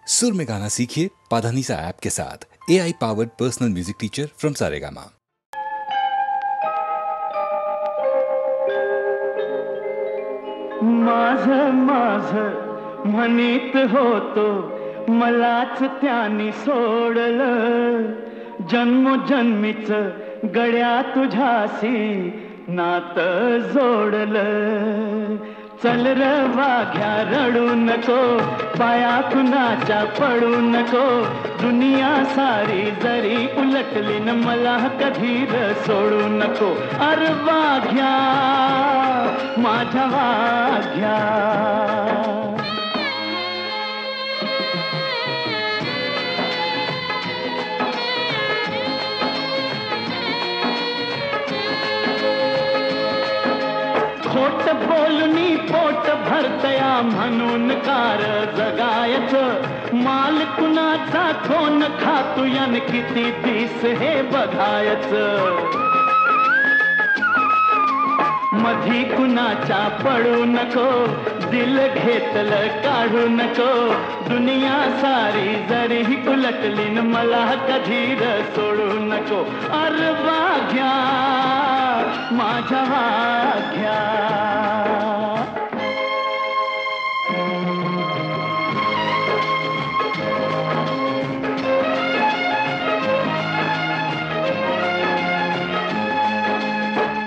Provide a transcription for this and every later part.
सुर में गाना सीखिए पाधानीसा ऐप के साथ। AI powered personal music teacher from Saregama. माझं माझं म्हणीत होतो मलाच त्यानी सोडलं, जन्मोजन्मीच गड्या तुझ्याशी नातं जोडलं. चल र वाघ्या रडू नको, पाया कुणाच्या पडू नको, दुनिया सारी जरी उलटली न मला कधी र सोडू नको. अरे वाघ्या माझ्या वाघ्या. खोट बोलणी पोट भरतया म्हणून कार जगायचं, माल कुणाचा कोण खातू यान किती दिस हे बघायचं. मधी कुणाच्या पडू नको, दिल घेतलं काढू नको, दुनिया सारी जरी उलटली न मला कधी र सोडू नको. अरे वाघ्या माझ्या वाघ्या.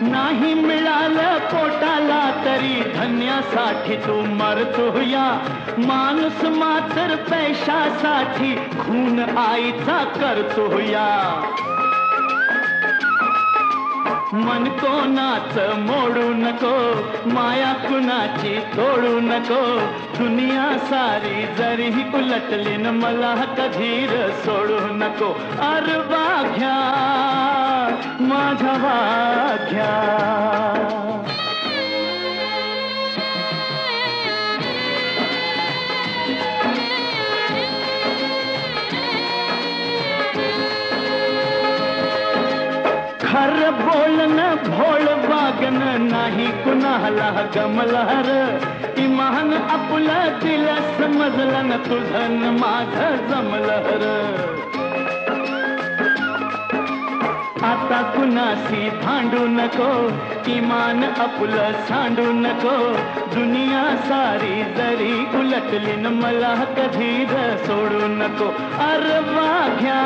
नाही मिळालं पोटाला तरी धन्यासाठी तू मरतोया, माणूस मात्र पैशासाठी खून आईचा करतोया. मन कोणाच मोडू नको, माया कुणाची तोडू नको, दुनिया सारी जरी उलटली न मला कधी र सोडू नको. अरे वाघ्या माझ्या वाघ्या. खर बोलणं भोळ वागणं नाही कुणाला गमलहर, इमान आपलं दिल समजलं न तुझं न माझं जमलहर. आता कुणाशी भांडू नको, इमान आपलं सांडू नको, दुनिया सारी जरी उलटली न मला कधी र सोडू नको. अरे वाघ्या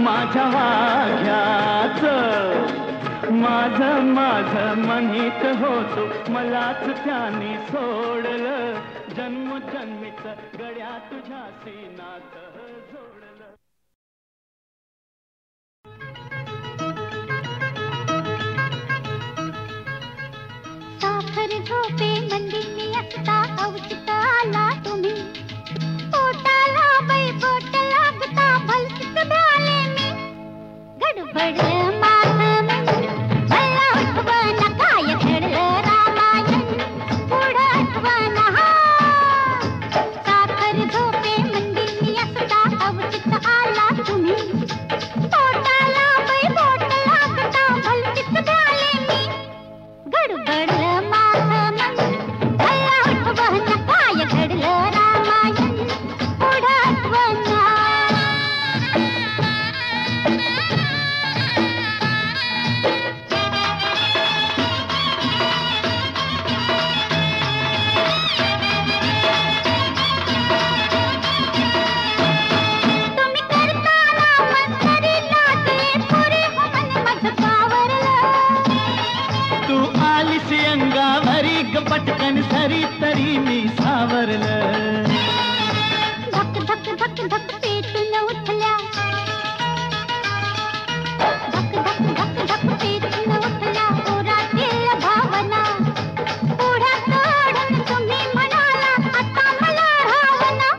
माझ्या वाघ्याच, माझं माझं म्हणीत होतो मलाच त्यानी सोडलं, जन्मोजन्मीच गड्या तुझ्याशी नातं जोडलं. साखर झोपे मंदिनी असता अवचित आला तुम्ही, पोटाला बाई बोट लागता भलतीच भ्याले मी. गडबड माझं मन मला आठवण काय घडलं रामायण, पुढं आठवण हा. साखर झोपे मंदिनी असता अवचित आला तुम्ही, पोटाला बाई बोट लागता भलतीच भ्याले मी. गडबड माझं मन मला आठवण काय घडलं रामायण, पुढं आठवण हा. तुम्ही करताना मंतरी लागले पुरे हो मन माझं पावरलं. तू आलीस अंगावरी ग पटकन सरी तरी मी सावरलं. धक धक धक धक पेटून उठल्या, धक धक धक धक पेटून उठल्या ओरातील भावना. पुढ्यात ओढून तुम्ही म्हणाला आता मला भावना.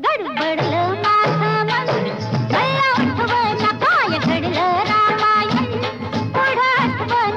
गडबडलं माझं मन मला आठवण काय घडलं रामायण, पुढं आठवण.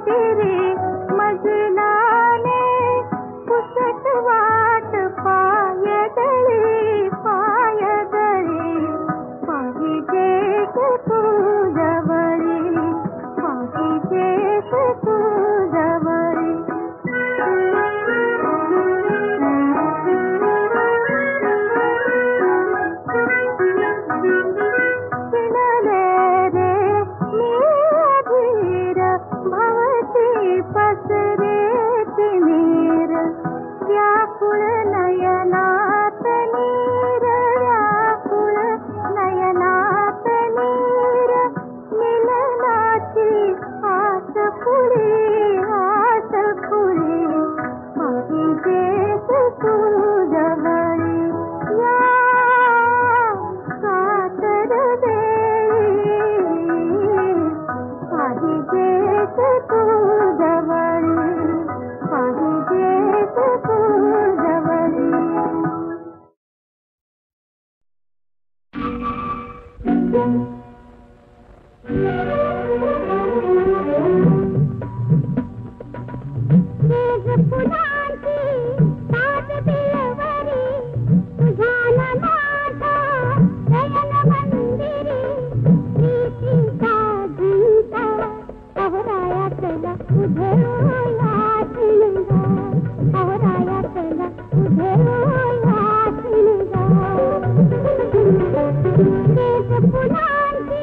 खातिरी मजलाने पुसत वाट पायदळी पायदळी पाहिजेस तू जवळी पाहिजेस तू जवळी पसरे तिमीर व्याकुळ नयनात नीर व्याकुळ नयनात नीर मिलनाची आस खुळी पाहिजेस तू जवळी या कातर देई पाहिजेस तू जवळी पाहिजेस तू जवळी फुलांची सात बिलवरी तुझ्या नाथा नयन मंदिरी प्रीतीचा झुंका अवरायातला उधळूया शिणगा अवरायातला उधळूया शिणगा फुलांची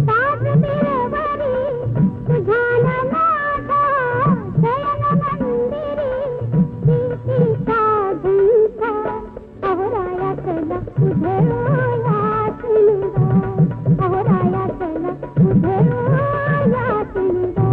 सात बिलवरी तुझ्या नाथा नयन मंदिरी प्रीतीचा झुंका अवरायातला उधळूया शिणगा अवरायातला उधळूया शिणगा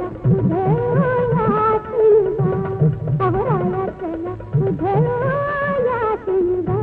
चला तुझे याचूगा अवराया चला तुझे याचूगा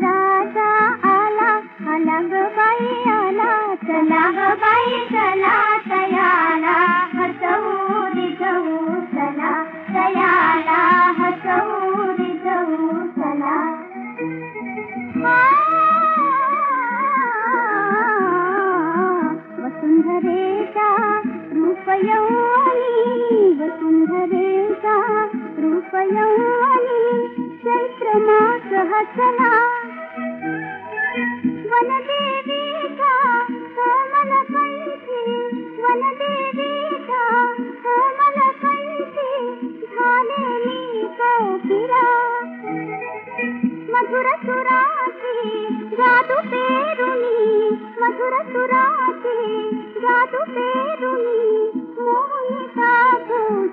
राजा आला आला ग बाई आला चला ग बाई चला तयाला हसवू रिझवू चला तयाला हसवू रिझवू चला वसुंधरेचा रूप यौवनी वसुंधरेचा रूप यौवनी चैत्र मास हसला वनदेवीचा कोमल कंठी वनदेवीचा कोमल कंठी झालेली कोकिला मधुर सुराची जादू पेरुनी मधुर सुराची जादू पेरुनी मोहिता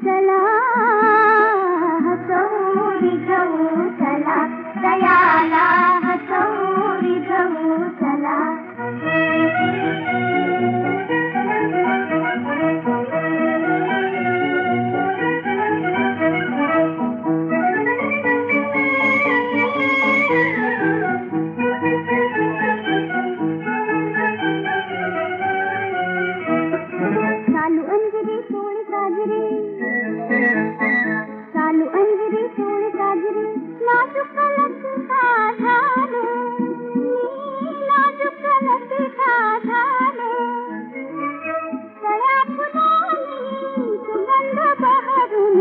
चला हसवू रिझवू चला दयाला हसवू रिझवू चला चालू अंजरी सोळ साजरी चालू अंजरी सोळ साजरी नाजूक लतिका झाले नाजूक लतिका झाले सया फुलांनी सुगंध बहरून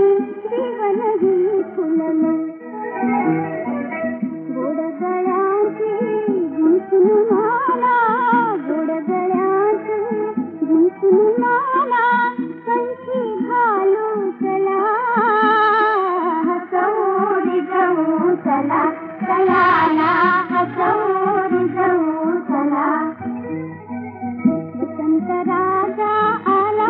जीवनही फुलले गोड गळ्याची गुंफून माला गोड गळ्याची गुंफून माला कंठी घालू चला हसवू रिझवू चला तयाला हसवू रिझवू चला वसंत राजा आला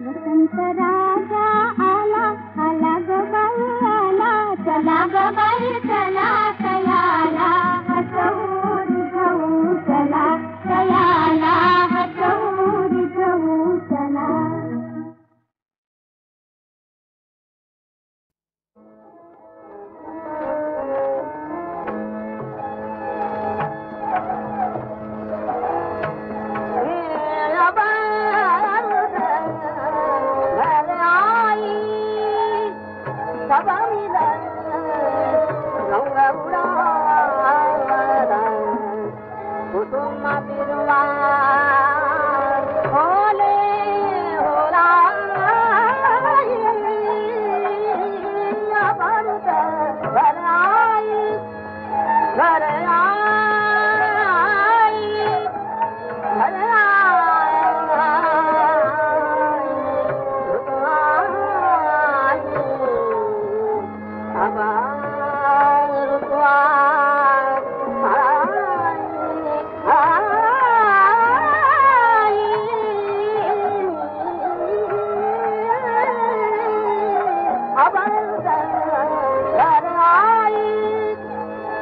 वसंत राजा आला आला ग बाई आला चला ग बाई चला तयाला हसवू रिझवू चला तयाला हसवू रिझवू चला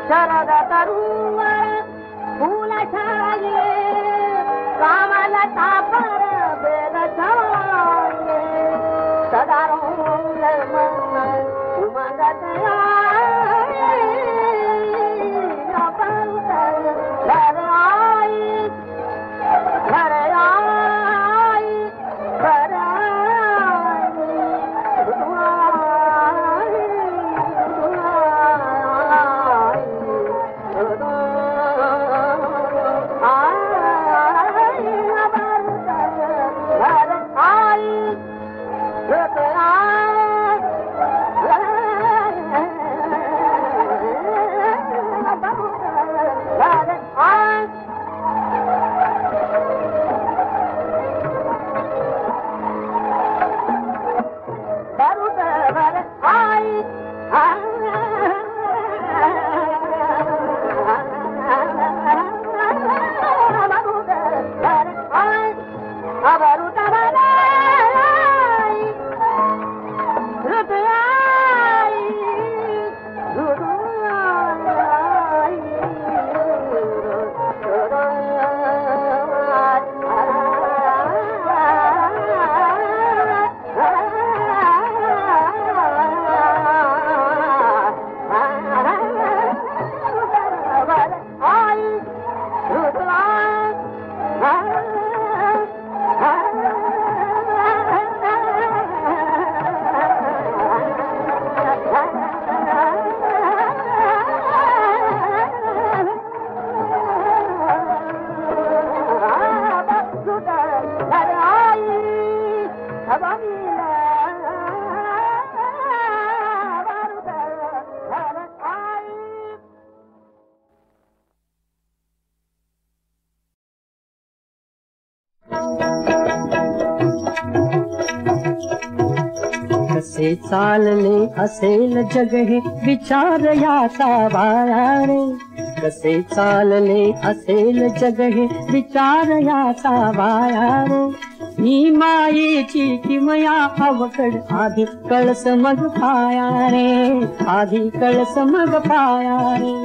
शरद तरुवर फूल छाये कामल तापर बेग छाये सदा रोल मन उमंगत आए अपंत घर आई घर आई घर आई कसे चालले असेल जग हे विचार याचा वाया रे. कसे चालले असेल जग हे विचार याचा वाया रे. ही मायेची किमया अवघड आधी कळस मग पाया रे. आधी कळस मग पाया रे.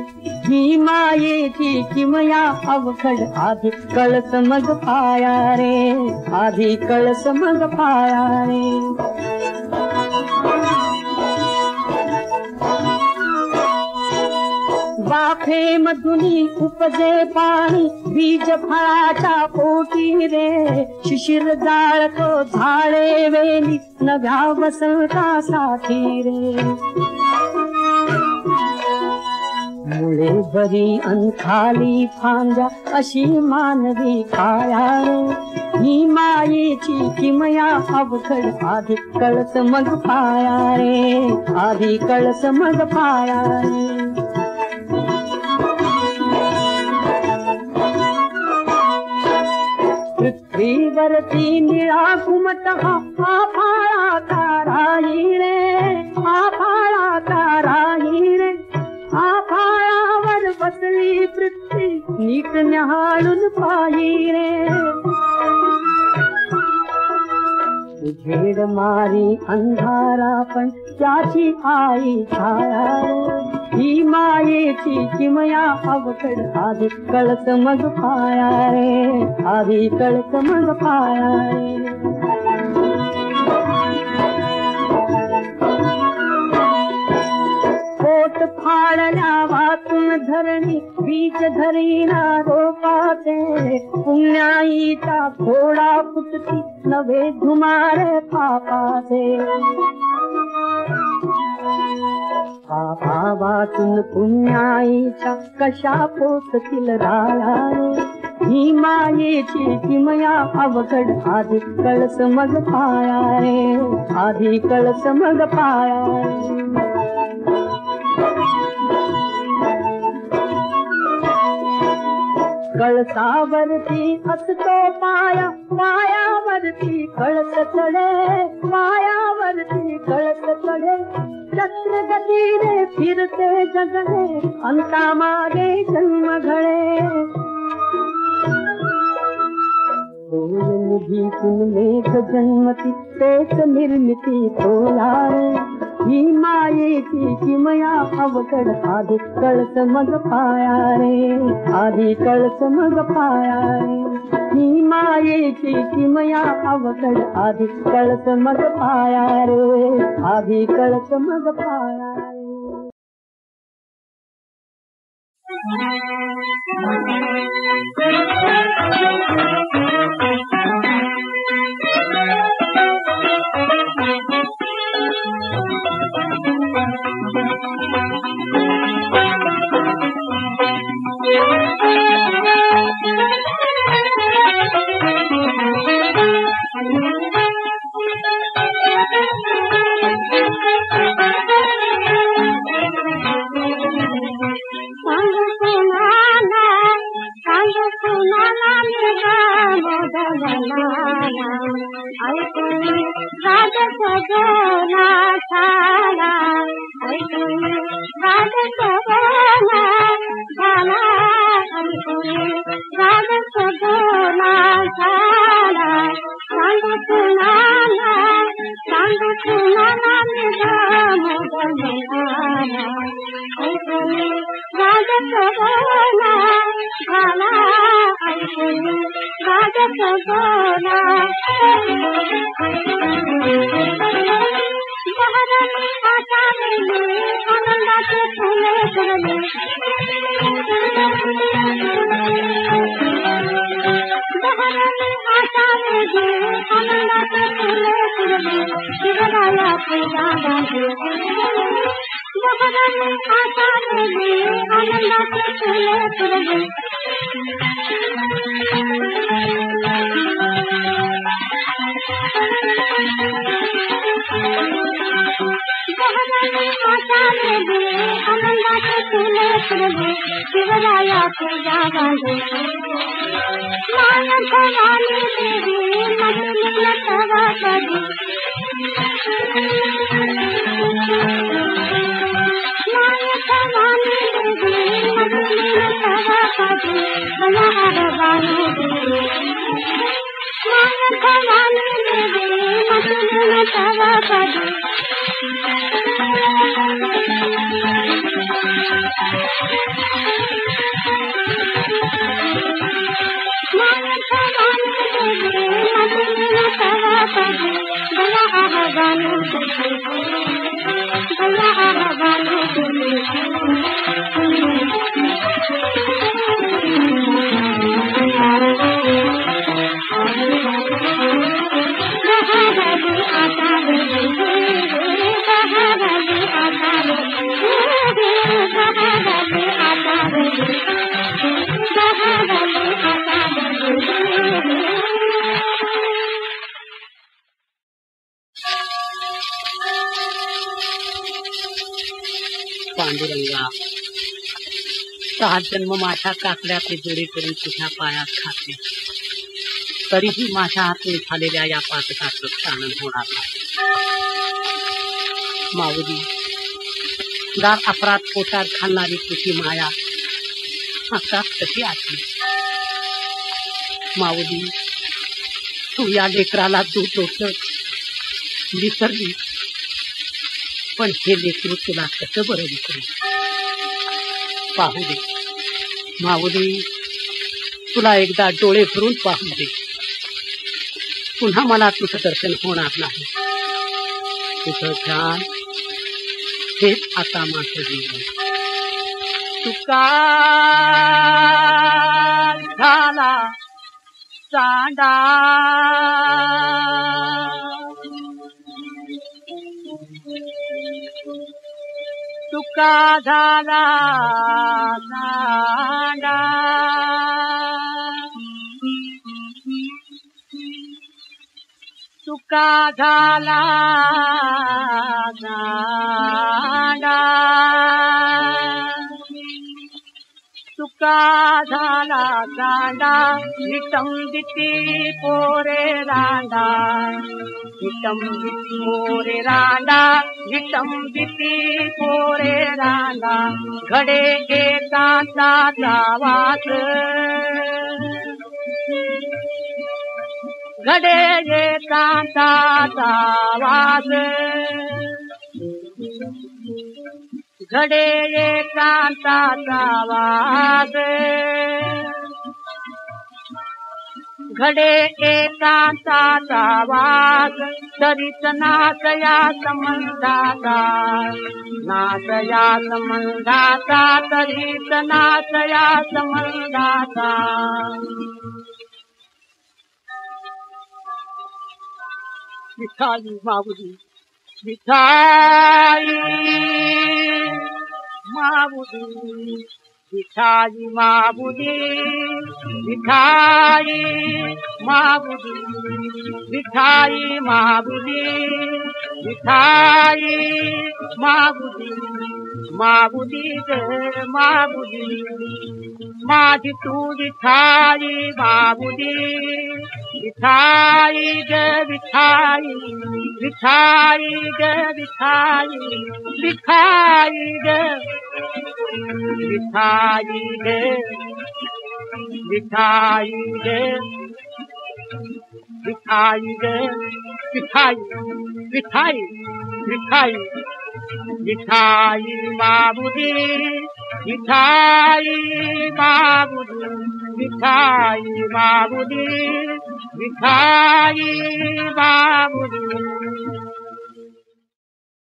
ही मायेची किमया अवघड आधी कळस मग पाया रे. आधी कळस मग पाया रे. वाफे मधुनी उपजे पाणी बीज फळाच्या पोटी रे. शिशिर जाळतो झाडे वेली नव्या वसंतासाठी रे. मुळे बरी अंखाली फांद्या अशी मानवी काया रे. ही मायेची किमया अवघड आधी कळस मग पाया रे. आधी कळस मग पाया रे. पृथ्वीवरती निळा घुमट हा फाळाचा राही रे. हा फाळाचा राही रे. हा फाळावर बसली पृथ्वी नीट न्याहाळून पाही रे. उजेड मारी अंधारा पण त्याची आई छाया रे. ही मायेची किमया अवघड आधी कळस मग पाया रे. आधी कळस मग पाया रे. पोट फाळल्या वाचून धरणी बीज धरीना रोपाचे. पुण्याईचा थोडा फुटती नवे धुमारे पापाचे. पापा वाचून पुण्याईच्या कशा पोचतील राया रे. ही मायेची किमया अवघड आधी कळस मग पाया रे. आधी कळस मग पाया रे. कळसावरती असतो पाया पायावरती कळस चढे. पायावरती कळस चढे. चक्र गतीने फिरते जगणे अंता मागे जन्म घडे. निधीतून मेघ जन्मती तेच निर्मिती तोया रे. ही मायेची किमया अवघड आधी कळस मग पाया रे. आधी कळस मग पाया रे. ही मायेची किमया अवघड आधी कळस मग पाया रे. आधी कळस मग पाया रे. शिवराया पदी बयार बानु माया भवानी देवी मधुर तव पदी माया भवानी देवी मधुर तव पदी बयार बानु बयार बानु पांडुरंगा, 7 जन्म माझ्या काकड्या ते जोडी करून तुझ्या पायात खाते, तरीही माझ्या हातून झालेल्या या पातकाचं क्षालन होणार नाही. माऊली, दार अपराध पोटात घालणारी तुझी माया आता कशी आली? माऊली, तू या लेकराला दूध होत विसरली, पण हे लेकरू तुला कसं बरं विसरू? पाहू दे माऊली, तुला एकदा डोळे भरून पाहू दे, पुन्हा मला तुझं दर्शन होणार नाही. तुझं ध्यान हेच आता माझं जीवन. तुका झाला चांडा, तुका झाला चांडा, तुका झाला चांडा, तुका झाला चांडा, विटंबिती पोरे रांडा, विटंबिती मोरे रांडा, विटंबिती पोरे रांडा, घडे एकांताचा वास, घडे एकांताचा वास, घडे एकांताचा वास, घडे एकांताचा वास, तरीच नाचया संबंधाचा, नाचया संबंधाचा, तरीच नाचया संबंधाचा. विठाई माऊली, विठाई माऊली, विठाई माऊली, विठाई माऊली, विठाई माऊली, विठाई माऊली, माऊली ग माऊली, माझी तू विठाई माऊली, विठाई ग विठाई, विठाई ग विठाई, विठाई ग विठाई ग विठाई ग विठाई ग विठाई, विठाई विठाई, विठाई माऊली, विठाई माऊली, विठाई माऊली, विठाई माऊली.